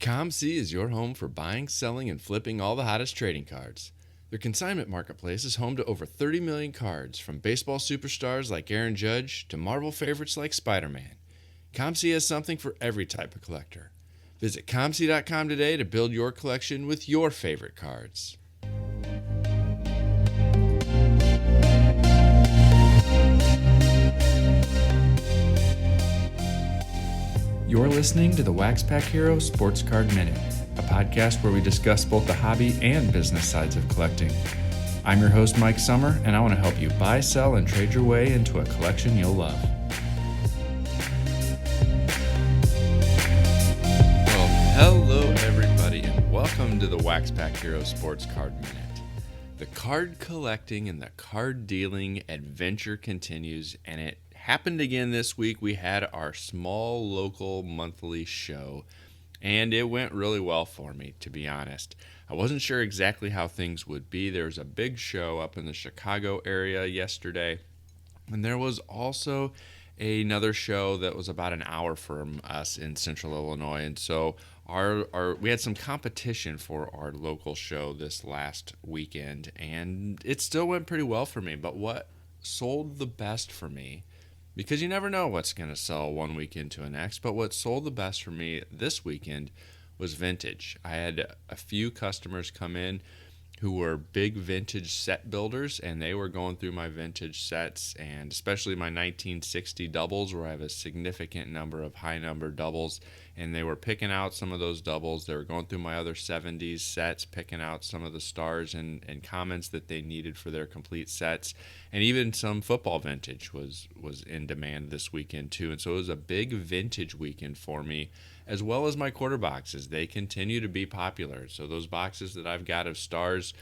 ComC is your home for buying, selling, and flipping all the hottest trading cards. Their consignment marketplace is home to over 30 million cards, from baseball superstars like Aaron Judge to Marvel favorites like Spider-Man. ComC has something for every type of collector. Visit ComC.com today to build your collection with your favorite cards. You're listening to the WaxPackHero Sports Card Minute, a podcast where we discuss both the hobby and business sides of collecting. I'm your host, Mike Summer, and I want to help you buy, sell, and trade your way into a collection you'll love. Well, hello everybody, and welcome to the WaxPackHero Sports Card Minute. The card collecting and the card dealing adventure continues, and it happened again this week. We had our small local monthly show, and it went really well for me, to be honest. I wasn't sure exactly how things would be. There was a big show up in the Chicago area yesterday, and there was also another show that was about an hour from us in Central Illinois, and so we had some competition for our local show this last weekend, and it still went pretty well for me. But what sold the best for me, because you never know what's going to sell one weekend to the next, but what sold the best for me this weekend was vintage. I had a few customers come in who were big vintage set builders, and they were going through my vintage sets, and especially my 1960 doubles, where I have a significant number of high number doubles, and they were picking out some of those doubles. They were going through my other 70s sets, picking out some of the stars and comments that they needed for their complete sets, and even some football vintage was in demand this weekend too. And so it was a big vintage weekend for me, as well as my quarter boxes. They continue to be popular. So those boxes that I've got of stars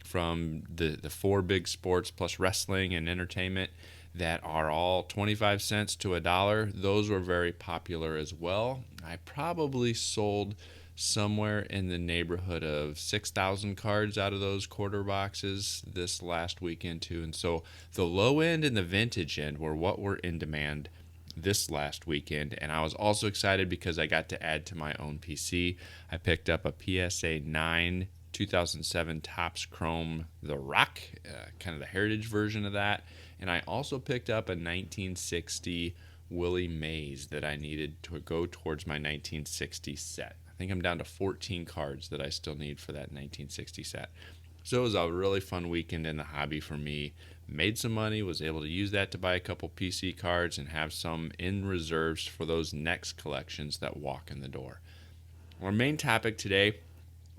from the four big sports plus wrestling and entertainment that are all 25 cents to $1, those were very popular as well. I probably sold somewhere in the neighborhood of 6,000 cards out of those quarter boxes this last weekend too. And so the low end and the vintage end were what were in demand this last weekend, and I was also excited because I got to add to my own PC. I picked up a PSA 9 2007 Topps Chrome The Rock, kind of the heritage version of that, and I also picked up a 1960 Willie Mays that I needed to go towards my 1960 set. I think I'm down to 14 cards that I still need for that 1960 set. So it was a really fun weekend in the hobby for me. Made some money, was able to use that to buy a couple PC cards and have some in reserves for those next collections that walk in the door. Our main topic today,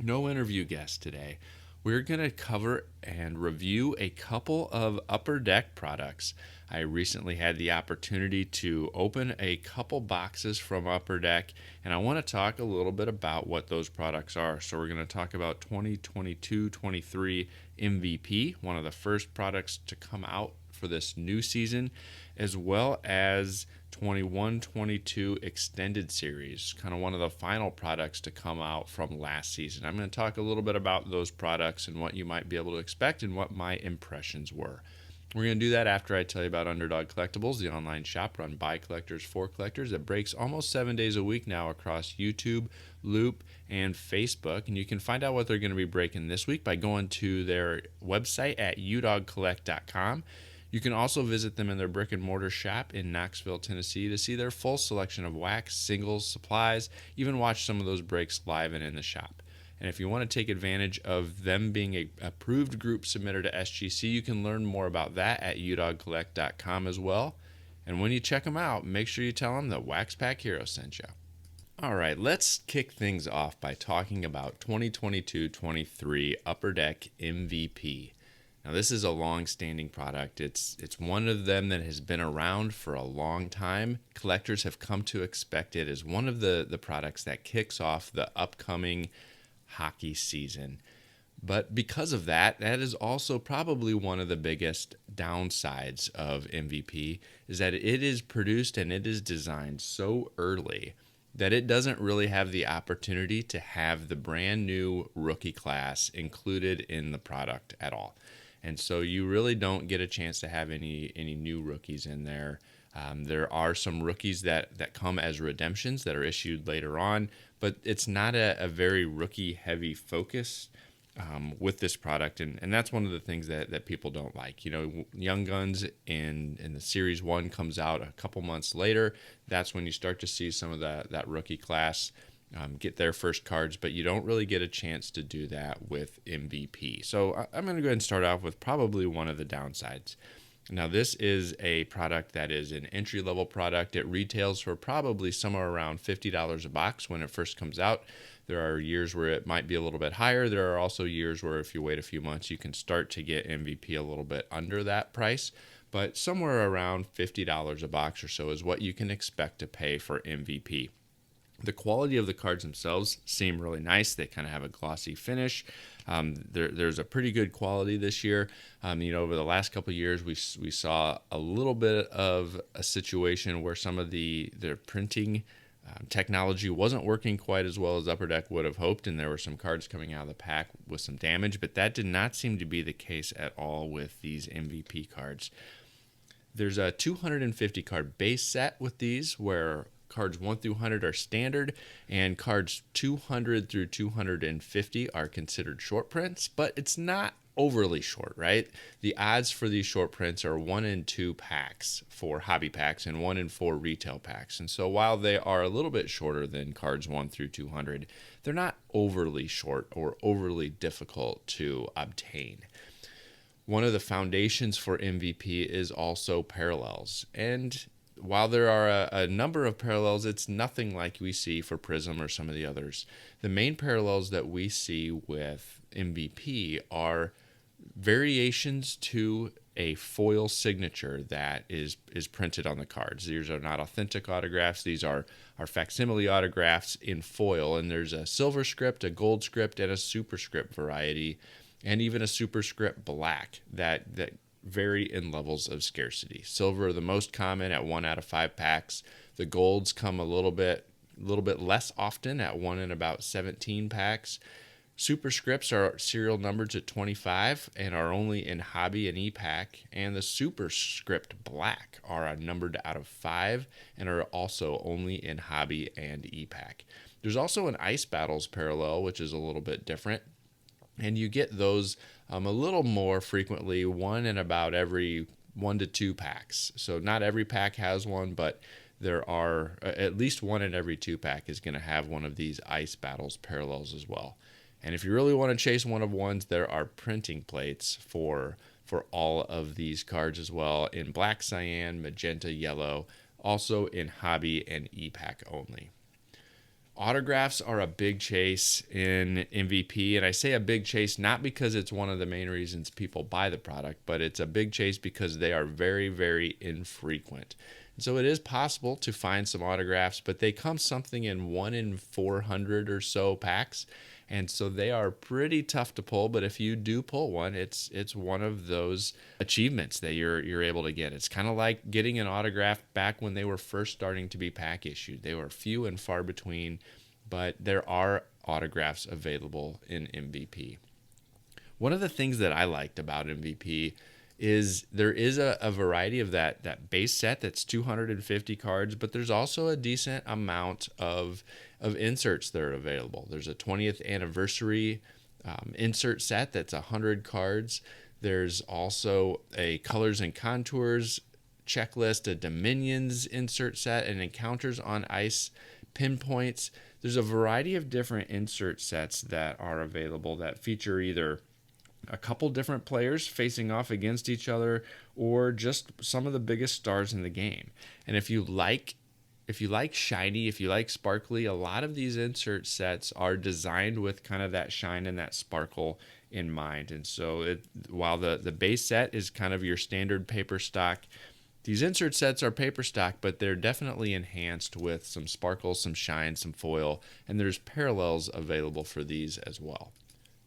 no interview guest today. We're going to cover and review a couple of Upper Deck products. I recently had the opportunity to open a couple boxes from Upper Deck, and I want to talk a little bit about what those products are. So we're going to talk about 2022-23 MVP, one of the first products to come out for this new season, as well as 21-22 Extended Series, kind of one of the final products to come out from last season. I'm going to talk a little bit about those products and what you might be able to expect and what my impressions were. We're going to do that after I tell you about Underdog Collectibles, the online shop run by collectors for collectors that breaks almost 7 days a week now across YouTube, Loop, and Facebook. And you can find out what they're going to be breaking this week by going to their website at udogcollect.com. You can also visit them in their brick and mortar shop in Knoxville, Tennessee to see their full selection of wax, singles, supplies, even watch some of those breaks live and in the shop. And if you want to take advantage of them being a approved group submitter to SGC, you can learn more about that at udogcollect.com as well. And when you check them out, make sure you tell them that WaxPackHero sent you. All right, let's kick things off by talking about 2022-23 Upper Deck MVP. Now, this is a long-standing product. It's one of them that has been around for a long time. Collectors have come to expect it as one of the products that kicks off the upcoming hockey season. But because of that, that is also probably one of the biggest downsides of MVP, is that it is produced and it is designed so early that it doesn't really have the opportunity to have the brand new rookie class included in the product at all. And so you really don't get a chance to have any new rookies in there There are some rookies that come as redemptions that are issued later on, but it's not a very rookie-heavy focus with this product, and that's one of the things that people don't like. Young Guns in the Series 1 comes out a couple months later. That's when you start to see some of that rookie class get their first cards, but you don't really get a chance to do that with MVP. So I'm going to go ahead and start off with probably one of the downsides. Now, this is a product that is an entry-level product. It retails for probably somewhere around $50 a box when it first comes out. There are years where it might be a little bit higher. There are also years where if you wait a few months, you can start to get MVP a little bit under that price. But somewhere around $50 a box or so is what you can expect to pay for MVP. The quality of the cards themselves seem really nice. They kind of have a glossy finish. There's a pretty good quality this year. Over the last couple of years, we saw a little bit of a situation where some of their printing technology wasn't working quite as well as Upper Deck would have hoped, and there were some cards coming out of the pack with some damage, but that did not seem to be the case at all with these MVP cards. There's a 250 card base set with these where cards 1 through 100 are standard, and cards 200 through 250 are considered short prints, but it's not overly short, right? The odds for these short prints are 1 in 2 packs for hobby packs and 1 in 4 retail packs. And so while they are a little bit shorter than cards 1 through 200, they're not overly short or overly difficult to obtain. One of the foundations for MVP is also parallels. And while there are a number of parallels, it's nothing like we see for Prism or some of the others. The main parallels that we see with MVP are variations to a foil signature that is printed on the cards. These are not authentic autographs. These are facsimile autographs in foil, and there's a silver script, a gold script, and a superscript variety, and even a superscript black that vary in levels of scarcity. Silver are the most common at 1 out of 5 packs. The golds come a little bit less often at 1 in about 17 packs. Superscripts are serial numbered to 25 and are only in hobby and e-pack, and the superscript black are numbered out of 5 and are also only in hobby and e-pack. There's also an Ice Battles parallel, which is a little bit different, and you get those a little more frequently, 1 in about every 1 to 2 packs. So not every pack has one, but there are at least 1 in every 2 pack is going to have one of these Ice Battles parallels as well. And if you really want to chase one of ones, there are printing plates for all of these cards as well in black, cyan, magenta, yellow, also in hobby and e-pack only. Autographs are a big chase in MVP, and I say a big chase not because it's one of the main reasons people buy the product, but it's a big chase because they are very, very infrequent. And so it is possible to find some autographs, but they come something in 1 in 400 or so packs, and so they are pretty tough to pull. But if you do pull one, it's one of those achievements that you're able to get. It's kind of like getting an autograph back when they were first starting to be pack issued. They were few and far between, but there are autographs available in MVP. One of the things that I liked about MVP is there is a variety of that base set that's 250 cards, but there's also a decent amount of inserts that are available. There's a 20th anniversary insert set that's 100 cards. There's also a colors and contours checklist, a Dominions insert set, and encounters on ice pinpoints. There's a variety of different insert sets that are available that feature either a couple different players facing off against each other or just some of the biggest stars in the game. And if you like shiny, if you like sparkly, a lot of these insert sets are designed with kind of that shine and that sparkle in mind. And so while the base set is kind of your standard paper stock, these insert sets are paper stock, but they're definitely enhanced with some sparkle, some shine, some foil, and there's parallels available for these as well.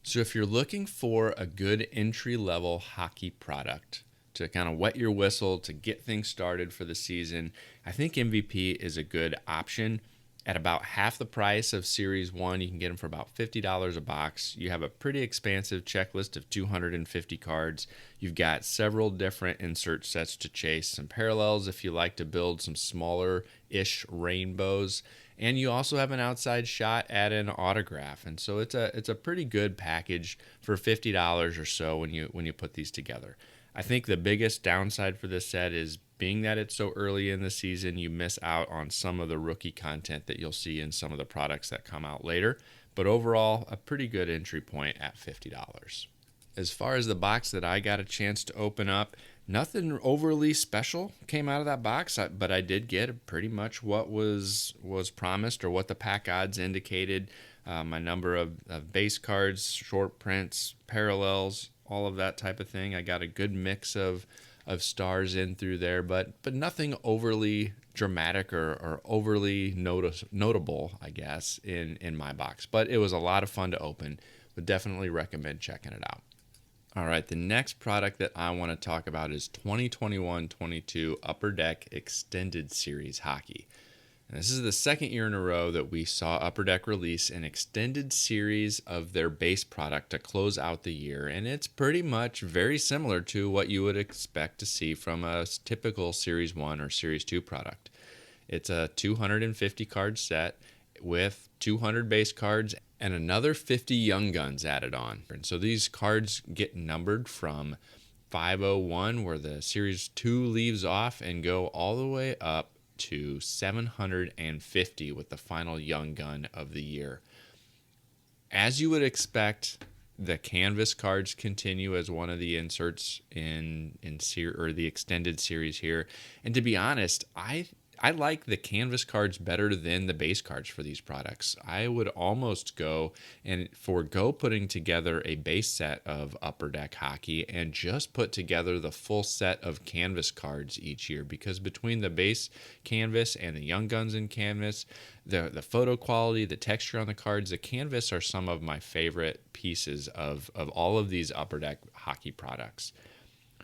So if you're looking for a good entry-level hockey product to kind of wet your whistle, to get things started for the season, I think MVP is a good option. At about half the price of Series 1, you can get them for about $50 a box. You have a pretty expansive checklist of 250 cards. You've got several different insert sets to chase, some parallels if you like to build some smaller-ish rainbows, and you also have an outside shot at an autograph. And so it's a pretty good package for $50 or so when you put these together. I think the biggest downside for this set is being that it's so early in the season, you miss out on some of the rookie content that you'll see in some of the products that come out later. But overall, a pretty good entry point at $50. As far as the box that I got a chance to open up, nothing overly special came out of that box, but I did get pretty much what was promised or what the pack odds indicated. My number of base cards, short prints, parallels, all of that type of thing. I got a good mix of stars in through there, but nothing overly dramatic or overly notable, I guess, in my box. But it was a lot of fun to open. Would definitely recommend checking it out. All right, the next product that I want to talk about is 2021-22 Upper Deck Extended Series Hockey. And this is the second year in a row that we saw Upper Deck release an extended series of their base product to close out the year, and it's pretty much very similar to what you would expect to see from a typical Series 1 or Series 2 product. It's a 250 card set with 200 base cards and another 50 Young Guns added on. And so these cards get numbered from 501, where the Series 2 leaves off, and go all the way up to 750 with the final Young Gun of the year. As you would expect, the canvas cards continue as one of the inserts in the extended series here. And to be honest, I like the canvas cards better than the base cards for these products. I would almost go and forego putting together a base set of Upper Deck Hockey and just put together the full set of canvas cards each year, because between the base canvas and the Young Guns in canvas, the photo quality, the texture on the cards, the canvas are some of my favorite pieces of all of these Upper Deck Hockey products.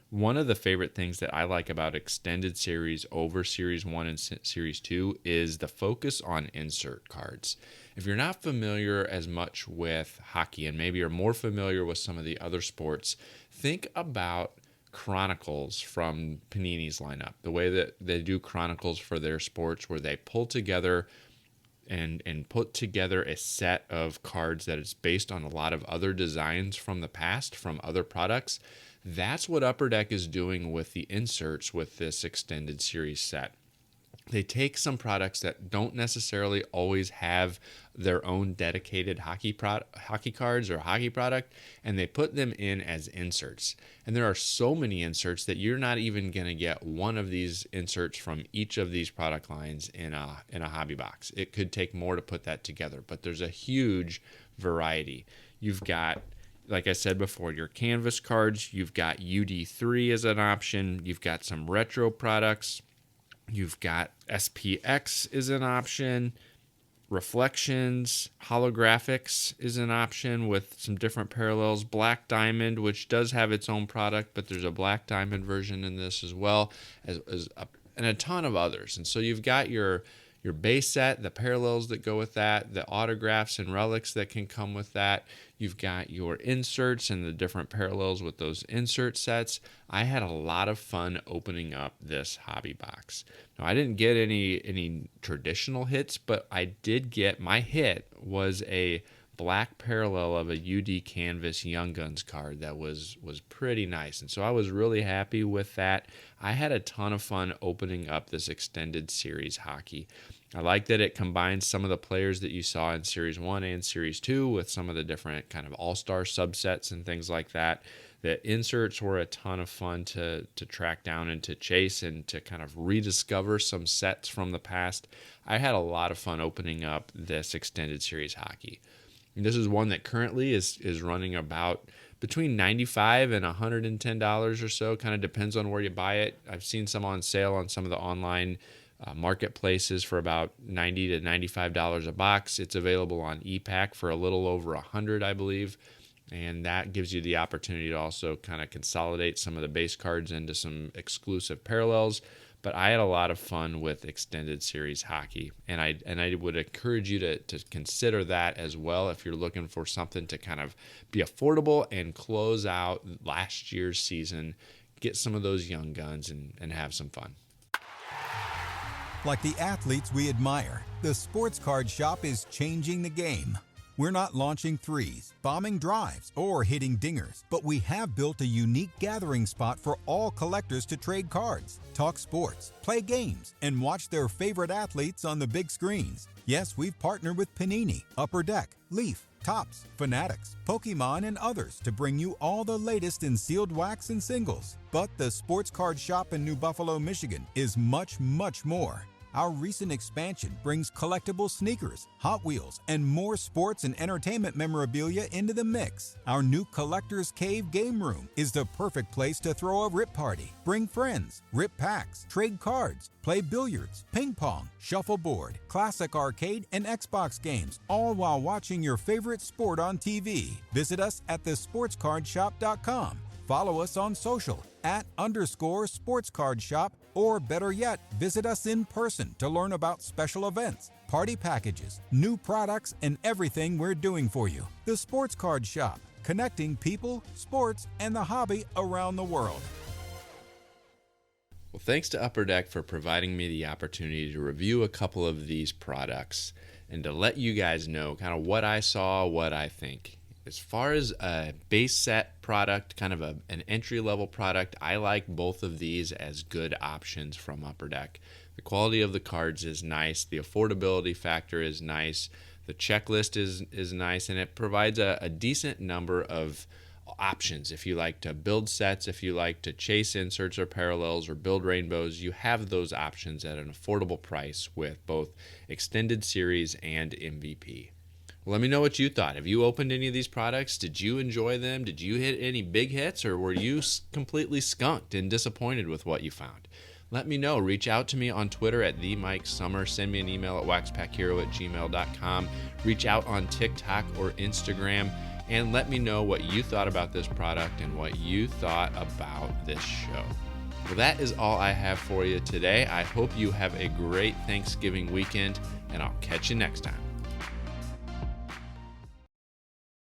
One of the favorite things that I like about Extended Series over Series 1 and Series 2 is the focus on insert cards. If you're not familiar as much with hockey, and maybe you're more familiar with some of the other sports, think about Chronicles from Panini's lineup. The way that they do Chronicles for their sports, where they pull together and put together a set of cards that is based on a lot of other designs from the past, from other products. That's what Upper Deck is doing with the inserts with this extended series set. They take some products that don't necessarily always have their own dedicated hockey cards or hockey product, and they put them in as inserts. And there are so many inserts that you're not even going to get one of these inserts from each of these product lines in a hobby box. It could take more to put that together, but there's a huge variety. You've got, like I said before, your canvas cards. You've got UD3 as an option. You've got some retro products. You've got SPX is an option. Reflections, holographics is an option with some different parallels. Black Diamond, which does have its own product, but there's a Black Diamond version in this as well, and a ton of others. And so you've got your base set, the parallels that go with that, the autographs and relics that can come with that. You've got your inserts and the different parallels with those insert sets. I had a lot of fun opening up this hobby box. Now, I didn't get any traditional hits, but I did get, my hit was a black parallel of a UD Canvas Young Guns card that was pretty nice. And so I was really happy with that. I had a ton of fun opening up this extended series hockey. I like that it combines some of the players that you saw in Series 1 and Series 2 with some of the different kind of all-star subsets and things like that. The inserts were a ton of fun to track down and to chase and to kind of rediscover some sets from the past. I had a lot of fun opening up this extended series hockey. And this is one that currently is running about between $95 and $110 or so. Kind of depends on where you buy it. I've seen some on sale on some of the online marketplaces for about $90 to $95 a box. It's available on ePack for a little over $100, I believe. And that gives you the opportunity to also kind of consolidate some of the base cards into some exclusive parallels. but I had a lot of fun with extended series hockey, and I would encourage you to consider that as well if you're looking for something to kind of be affordable and close out last year's season, get some of those young guns and have some fun. Like the athletes we admire, the Sports Card Shop is changing the game. We're not launching threes, bombing drives, or hitting dingers, but we have built a unique gathering spot for all collectors to trade cards, talk sports, play games, and watch their favorite athletes on the big screens. Yes, we've partnered with Panini, Upper Deck, Leaf, Topps, Fanatics, Pokemon, and others to bring you all the latest in sealed wax and singles. But the Sports Card Shop in New Buffalo, Michigan is much, much more. Our recent expansion brings collectible sneakers, Hot Wheels, and more sports and entertainment memorabilia into the mix. Our new Collector's Cave game room is the perfect place to throw a rip party, bring friends, rip packs, trade cards, play billiards, ping pong, shuffleboard, classic arcade, and Xbox games, all while watching your favorite sport on TV. Visit us at thesportscardshop.com. Follow us on social @_sportscardshop, or better yet, visit us in person to learn about special events, party packages, new products, and everything we're doing for you. The Sports Card Shop, connecting people, sports, and the hobby around the world. Well, thanks to Upper Deck for providing me the opportunity to review a couple of these products and to let you guys know kind of what I saw, what I think. As far as a base set product, kind of an entry-level product, I like both of these as good options from Upper Deck. The quality of the cards is nice. The affordability factor is nice. The checklist is nice, and it provides a decent number of options. If you like to build sets, if you like to chase inserts or parallels or build rainbows, you have those options at an affordable price with both extended series and MVP. Let me know what you thought. Have you opened any of these products? Did you enjoy them? Did you hit any big hits, or were you completely skunked and disappointed with what you found? Let me know. Reach out to me on Twitter at @TheMikeSummer. Send me an email at WaxPackHero@gmail.com. Reach out on TikTok or Instagram, and let me know what you thought about this product and what you thought about this show. Well, that is all I have for you today. I hope you have a great Thanksgiving weekend, and I'll catch you next time.